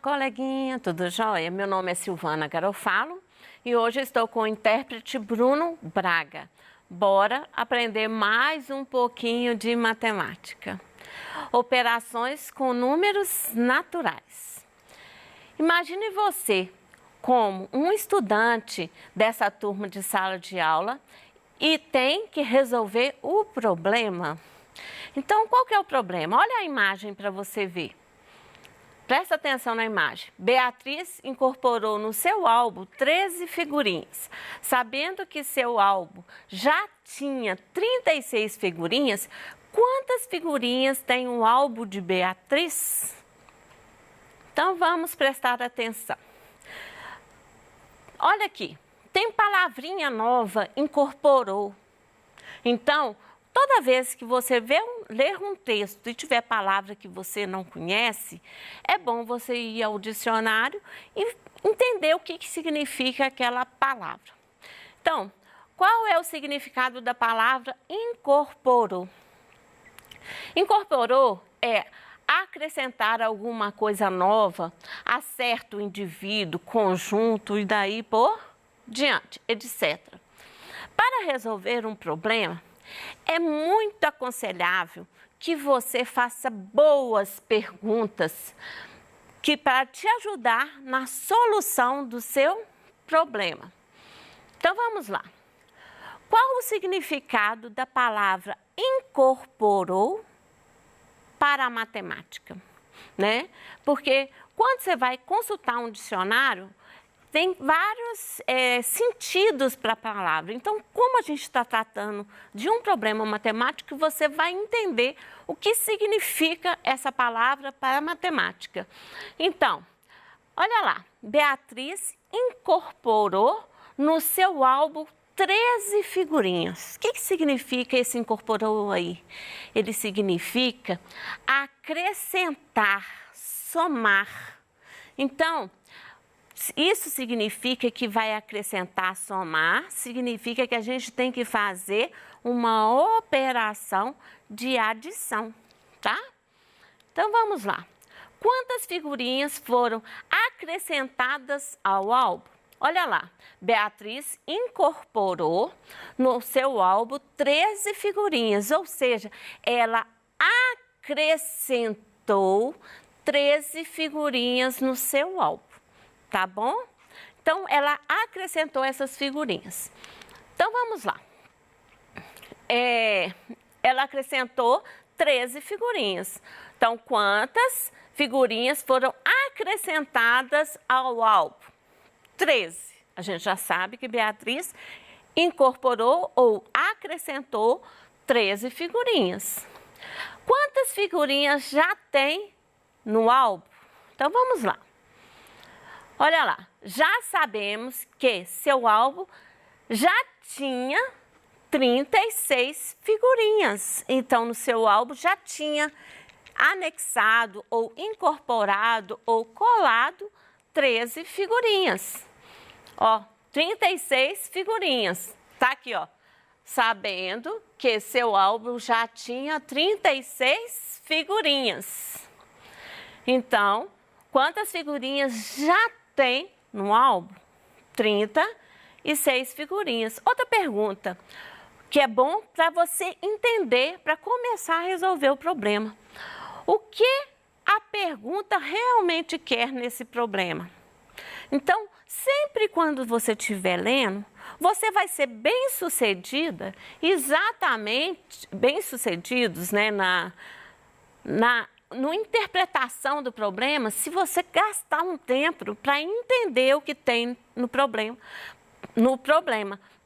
coleguinha, tudo jóia? Meu nome é Silvana Garofalo e hoje estou com o intérprete Bruno Braga. Bora aprender mais um pouquinho de matemática. Operações com números naturais. Imagine você como um estudante dessa turma de sala de aula e tem que resolver o problema. Então, qual que é o problema? Olha a imagem para você ver. Presta atenção na imagem. Beatriz incorporou no seu álbum 13 figurinhas. Sabendo que seu álbum já tinha 36 figurinhas, quantas figurinhas tem o álbum de Beatriz? Então, vamos prestar atenção. Olha aqui, tem palavrinha nova, incorporou. Então, toda vez que você ler um texto e tiver palavra que você não conhece, é bom você ir ao dicionário e entender o que significa aquela palavra. Então, qual é o significado da palavra incorporou? Incorporou é acrescentar alguma coisa nova a certo indivíduo, conjunto e daí por diante, etc. Para resolver um problema, é muito aconselhável que você faça boas perguntas para te ajudar na solução do seu problema. Então, vamos lá. Qual o significado da palavra incorporou para a matemática? Né? Porque quando você vai consultar um dicionário, tem vários sentidos para a palavra. Então, como a gente está tratando de um problema matemático, você vai entender o que significa essa palavra para a matemática. Então, olha lá, Beatriz incorporou no seu álbum 13 figurinhas. O que significa esse incorporou aí? Ele significa acrescentar, somar. Então, isso significa que vai acrescentar, somar, significa que a gente tem que fazer uma operação de adição, tá? Então, vamos lá. Quantas figurinhas foram acrescentadas ao álbum? Olha lá, Beatriz incorporou no seu álbum 13 figurinhas, ou seja, ela acrescentou 13 figurinhas no seu álbum. Tá bom? Então, ela acrescentou essas figurinhas. Então, vamos lá. Ela acrescentou 13 figurinhas. Então, quantas figurinhas foram acrescentadas ao álbum? 13. A gente já sabe que Beatriz incorporou ou acrescentou 13 figurinhas. Quantas figurinhas já tem no álbum? Então, vamos lá. Olha lá, já sabemos que seu álbum já tinha 36 figurinhas. Então, no seu álbum já tinha anexado ou incorporado ou colado 13 figurinhas. Ó, 36 figurinhas. Tá aqui, ó. Sabendo que seu álbum já tinha 36 figurinhas. Então, quantas figurinhas já tem no álbum? 36 figurinhas. Outra pergunta que é bom para você entender, para começar a resolver o problema. O que a pergunta realmente quer nesse problema? Então, sempre quando você estiver lendo, você vai ser bem-sucedida, exatamente bem-sucedidos, né, na interpretação do problema, se você gastar um tempo para entender o que tem no problema.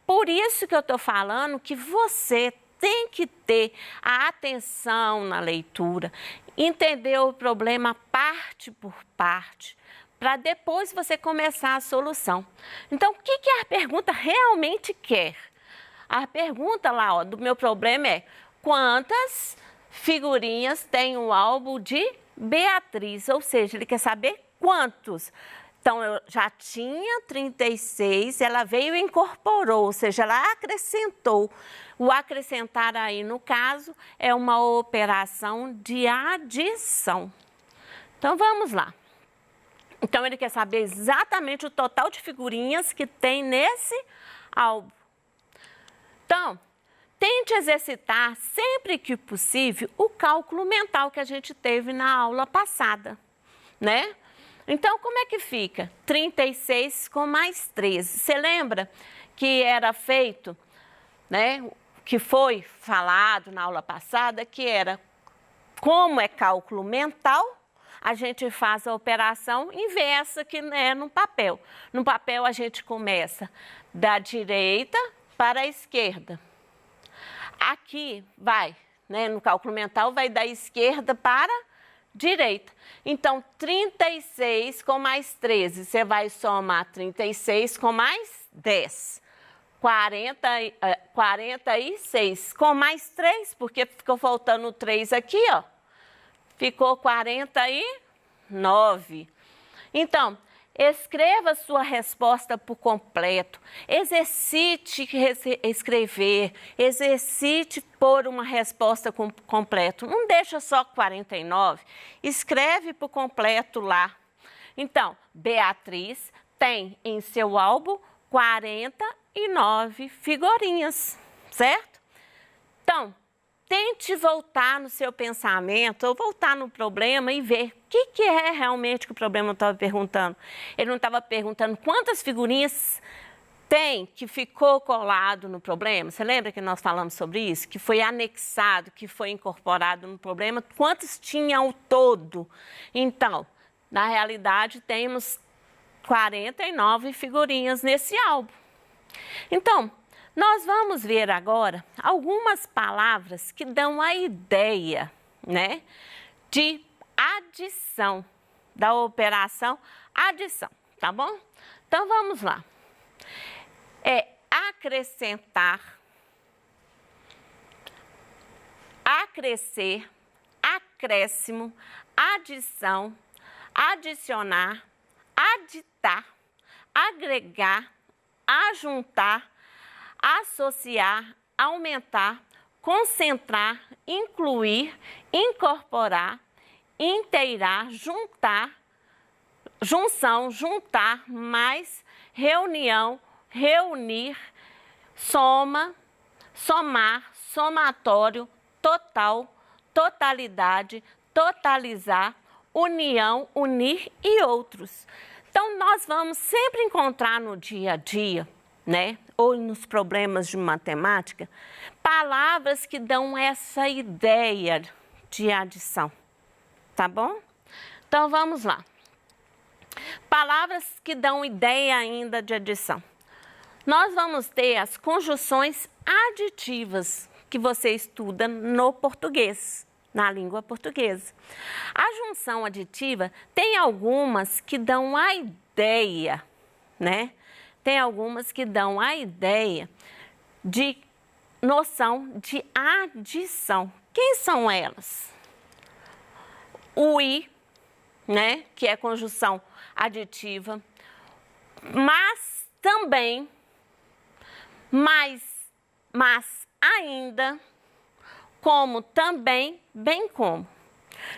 Por isso que eu estou falando que você tem que ter a atenção na leitura, entender o problema parte por parte, para depois você começar a solução. Então, o que a pergunta realmente quer? A pergunta lá, ó, do meu problema é: quantas figurinhas tem o álbum de Beatriz? Ou seja, ele quer saber quantos. Então, eu já tinha 36, ela veio e incorporou, ou seja, ela acrescentou. O acrescentar aí, no caso, é uma operação de adição. Então, vamos lá. Então, ele quer saber exatamente o total de figurinhas que tem nesse álbum. Então, tente exercitar sempre que possível o cálculo mental que a gente teve na aula passada, né? Então, como é que fica? 36 com mais 13. Você lembra que era feito, né? Que foi falado na aula passada, que era como é cálculo mental, a gente faz a operação inversa que é no papel. No papel a gente começa da direita para a esquerda. Aqui vai, né, no cálculo mental, vai da esquerda para a direita. Então, 36 com mais 13, você vai somar 36 com mais 10. 46 com mais 3, porque ficou faltando 3 aqui, ó. Ficou 49. Então, escreva sua resposta por completo. Exercite escrever. Exercite pôr uma resposta completa. Não deixa só 49. Escreve por completo lá. Então, Beatriz tem em seu álbum 49 figurinhas, certo? Então, tente voltar no seu pensamento, ou voltar no problema e ver o que é realmente que o problema estava perguntando. Ele não estava perguntando quantas figurinhas tem que ficou colado no problema. Você lembra que nós falamos sobre isso? Que foi anexado, que foi incorporado no problema. Quantos tinha ao todo? Então, na realidade, temos 49 figurinhas nesse álbum. Então, nós vamos ver agora algumas palavras que dão a ideia, né, de adição, da operação adição, tá bom? Então, vamos lá. É acrescentar, acrescer, acréscimo, adição, adicionar, aditar, agregar, ajuntar, associar, aumentar, concentrar, incluir, incorporar, inteirar, juntar, junção, juntar, mais, reunião, reunir, soma, somar, somatório, total, totalidade, totalizar, união, unir e outros. Então, nós vamos sempre encontrar no dia a dia, né, ou nos problemas de matemática, palavras que dão essa ideia de adição, tá bom? Então, vamos lá. Palavras que dão ideia ainda de adição. Nós vamos ter as conjunções aditivas que você estuda no português, na língua portuguesa. A junção aditiva tem algumas que dão a ideia, né? Tem algumas que dão a ideia de noção de adição. Quem são elas? O i, né? Que é conjunção aditiva, mas também, mas ainda, como também, bem como.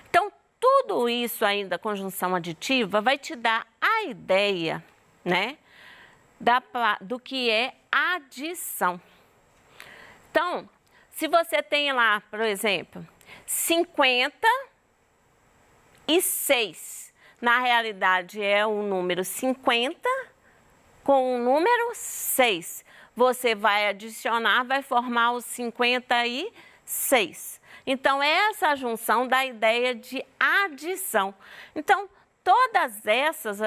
Então, tudo isso ainda, conjunção aditiva, vai te dar a ideia, né, do que é adição. Então, se você tem lá, por exemplo, 56, na realidade é o número 50 com o número 6. Você vai adicionar, vai formar os 56. Então, essa junção dá a ideia de adição. Então, todas essas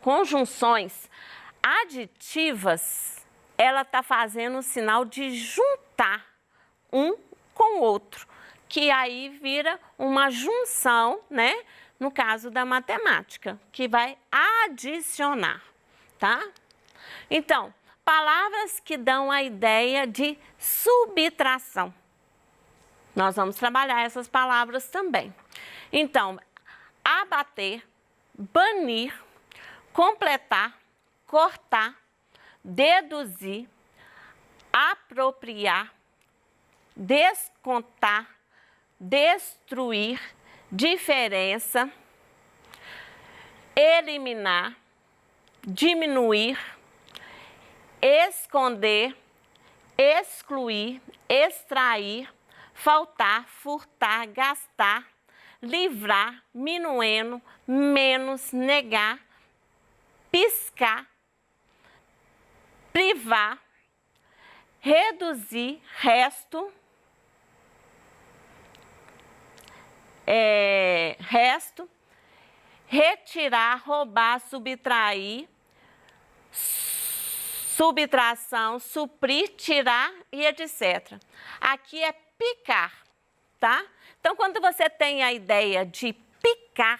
conjunções aditivas, ela está fazendo o sinal de juntar um com o outro, que aí vira uma junção, né? No caso da matemática, que vai adicionar, tá? Então, palavras que dão a ideia de subtração. Nós vamos trabalhar essas palavras também. Então, abater, banir, completar, cortar, deduzir, apropriar, descontar, destruir, diferença, eliminar, diminuir, esconder, excluir, extrair, faltar, furtar, gastar, livrar, minuendo, menos, negar, piscar, privar, reduzir, resto, retirar, roubar, subtrair, subtração, suprir, tirar e etc. Aqui é picar, tá? Então, quando você tem a ideia de picar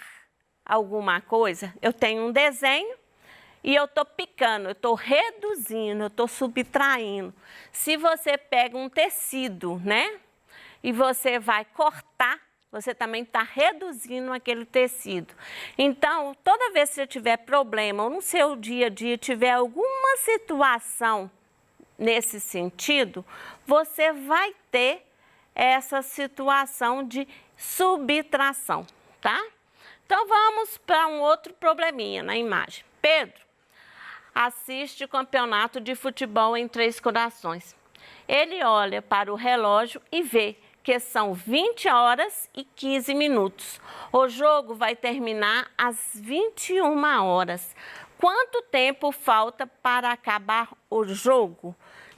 alguma coisa, eu tenho um desenho e eu estou picando, eu estou reduzindo, eu estou subtraindo. Se você pega um tecido, né, e você vai cortar, você também está reduzindo aquele tecido. Então, toda vez que você tiver problema ou no seu dia a dia tiver alguma situação nesse sentido, você vai ter essa situação de subtração, tá? Então, vamos para um outro probleminha na imagem. Pedro assiste o campeonato de futebol em Três Corações. Ele olha para o relógio e vê que são 20 horas e 15 minutos. O jogo vai terminar às 21 horas. Quanto tempo falta para acabar o jogo?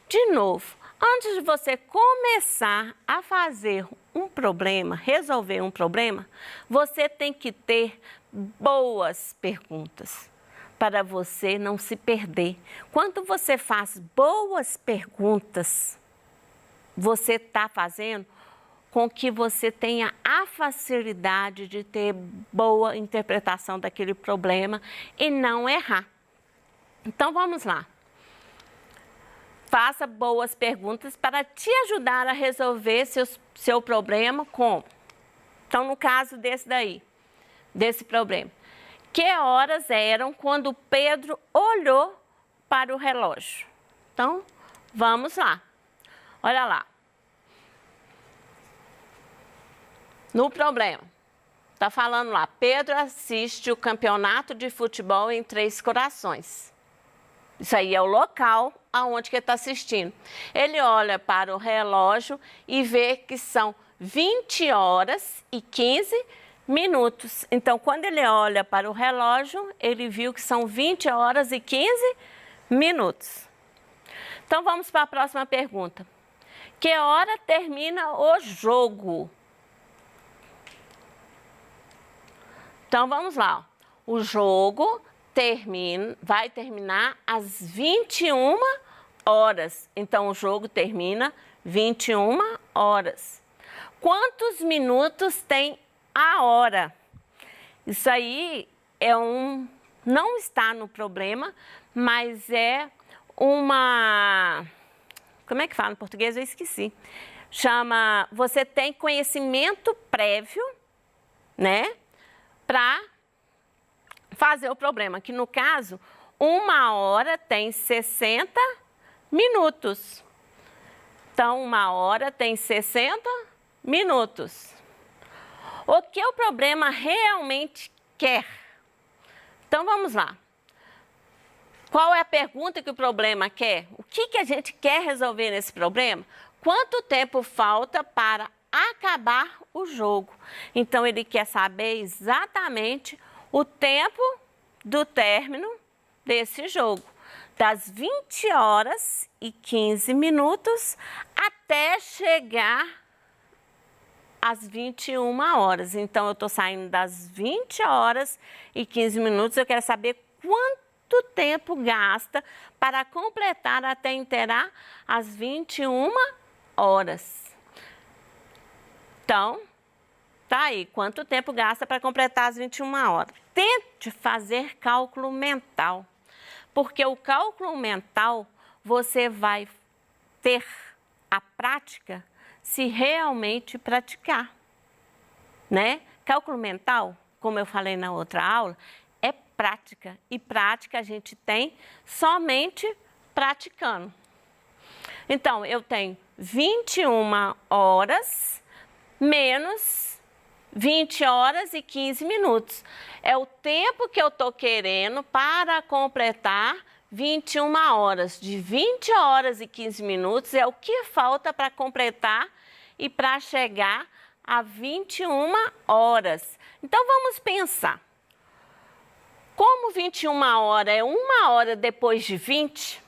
De novo, antes de você começar a fazer um problema, resolver um problema, você tem que ter boas perguntas para você não se perder. Quando você faz boas perguntas, você está fazendo com que você tenha a facilidade de ter boa interpretação daquele problema e não errar. Então, vamos lá. Faça boas perguntas para te ajudar a resolver seu problema como? Então, no caso desse problema. Que horas eram quando Pedro olhou para o relógio? Então, vamos lá. Olha lá. No problema, está falando lá, Pedro assiste o campeonato de futebol em Três Corações. Isso aí é o local aonde que ele está assistindo. Ele olha para o relógio e vê que são 20 horas e 15 minutos. Então, quando ele olha para o relógio, ele viu que são 20 horas e 15 minutos. Então, vamos para a próxima pergunta. Que hora termina o jogo? Então, vamos lá. O jogo vai terminar às 21 horas. Então, o jogo termina 21 horas. Quantos minutos tem a hora? Isso aí não está no problema, mas é uma... Como é que fala em português? Eu esqueci. Você tem conhecimento prévio, né? Para fazer o problema, que no caso, 1 hora tem 60 minutos. Então, 1 hora tem 60 minutos. O que o problema realmente quer? Então, vamos lá. Qual é a pergunta que o problema quer? O que a gente quer resolver nesse problema? Quanto tempo falta para acabar o jogo? Então, ele quer saber exatamente o tempo do término desse jogo, das 20 horas e 15 minutos até chegar às 21 horas. Então, eu estou saindo das 20 horas e 15 minutos, eu quero saber quanto tempo gasta para completar até inteirar as 21 horas. Então, tá aí, quanto tempo gasta para completar as 21 horas? Tente fazer cálculo mental, porque o cálculo mental você vai ter a prática se realmente praticar, né? Cálculo mental, como eu falei na outra aula, é prática, e prática a gente tem somente praticando. Então, eu tenho 21 horas menos 20 horas e 15 minutos. É o tempo que eu estou querendo para completar 21 horas. De 20 horas e 15 minutos é o que falta para completar e para chegar a 21 horas. Então, vamos pensar. Como 21 horas é 1 hora depois de 20,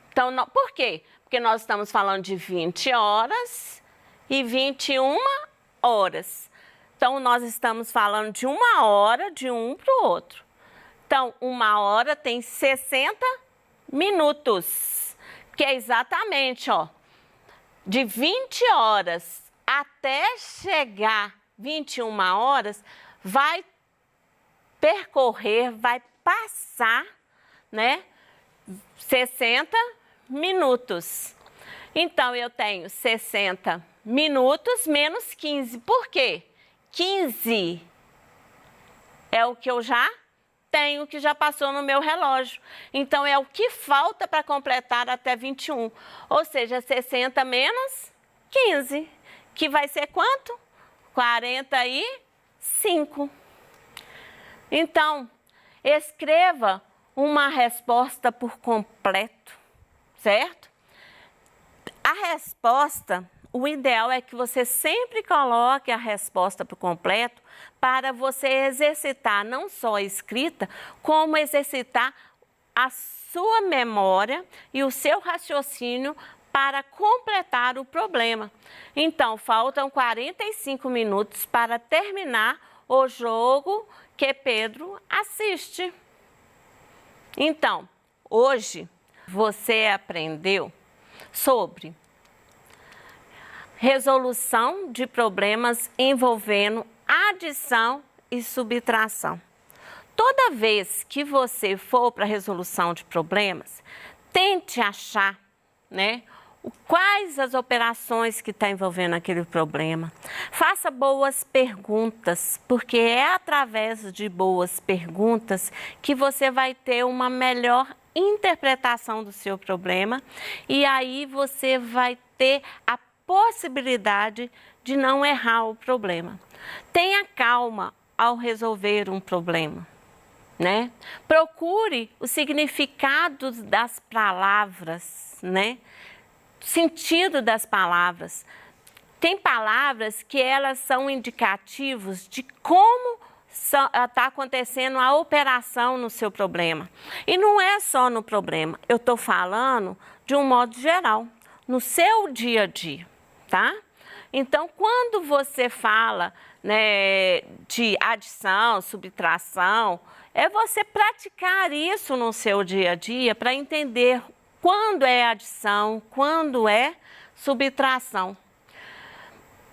então, por quê? Porque nós estamos falando de 20 horas e 21 horas. Então, nós estamos falando de 1 hora de um para o outro. Então, 1 hora tem 60 minutos, que é exatamente, ó, de 20 horas até chegar 21 horas, vai percorrer, vai passar, né, 60 minutos. Então, eu tenho 60 minutos menos 15. Por quê? 15 é o que eu já tenho, que já passou no meu relógio. Então, é o que falta para completar até 21. Ou seja, 60 menos 15, que vai ser quanto? 45. Então, escreva uma resposta por completo, certo? A resposta, o ideal é que você sempre coloque a resposta por completo para você exercitar não só a escrita, como exercitar a sua memória e o seu raciocínio para completar o problema. Então, faltam 45 minutos para terminar o jogo que Pedro assiste. Então, hoje você aprendeu sobre resolução de problemas envolvendo adição e subtração. Toda vez que você for para a resolução de problemas, tente achar, né, quais as operações que está envolvendo aquele problema. Faça boas perguntas, porque é através de boas perguntas que você vai ter uma melhor interpretação do seu problema e aí você vai ter a possibilidade de não errar o problema. Tenha calma ao resolver um problema, né? Procure o significado das palavras, né? Sentido das palavras. Tem palavras que elas são indicativos de como está acontecendo a operação no seu problema. E não é só no problema, eu estou falando de um modo geral, no seu dia a dia, tá? Então, quando você fala, né, de adição, subtração, é você praticar isso no seu dia a dia para entender quando é adição, quando é subtração.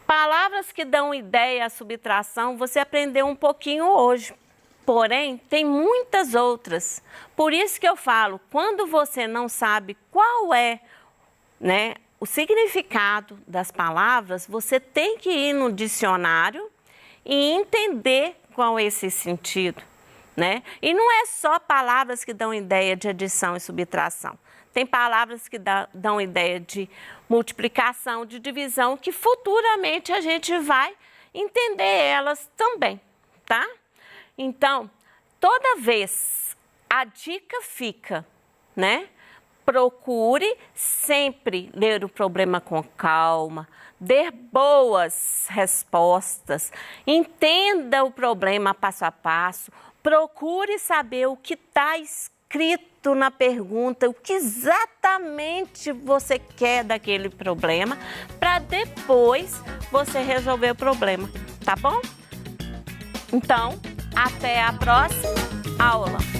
Palavras que dão ideia à subtração, você aprendeu um pouquinho hoje. Porém, tem muitas outras. Por isso que eu falo, quando você não sabe qual é, né, o significado das palavras, você tem que ir no dicionário e entender qual é esse sentido, né? E não é só palavras que dão ideia de adição e subtração. Tem palavras que dão ideia de multiplicação, de divisão, que futuramente a gente vai entender elas também, tá? Então, toda vez a dica fica, né? Procure sempre ler o problema com calma, dê boas respostas, entenda o problema passo a passo, procure saber o que está escrito na pergunta, o que exatamente você quer daquele problema, para depois você resolver o problema, tá bom? Então, até a próxima aula!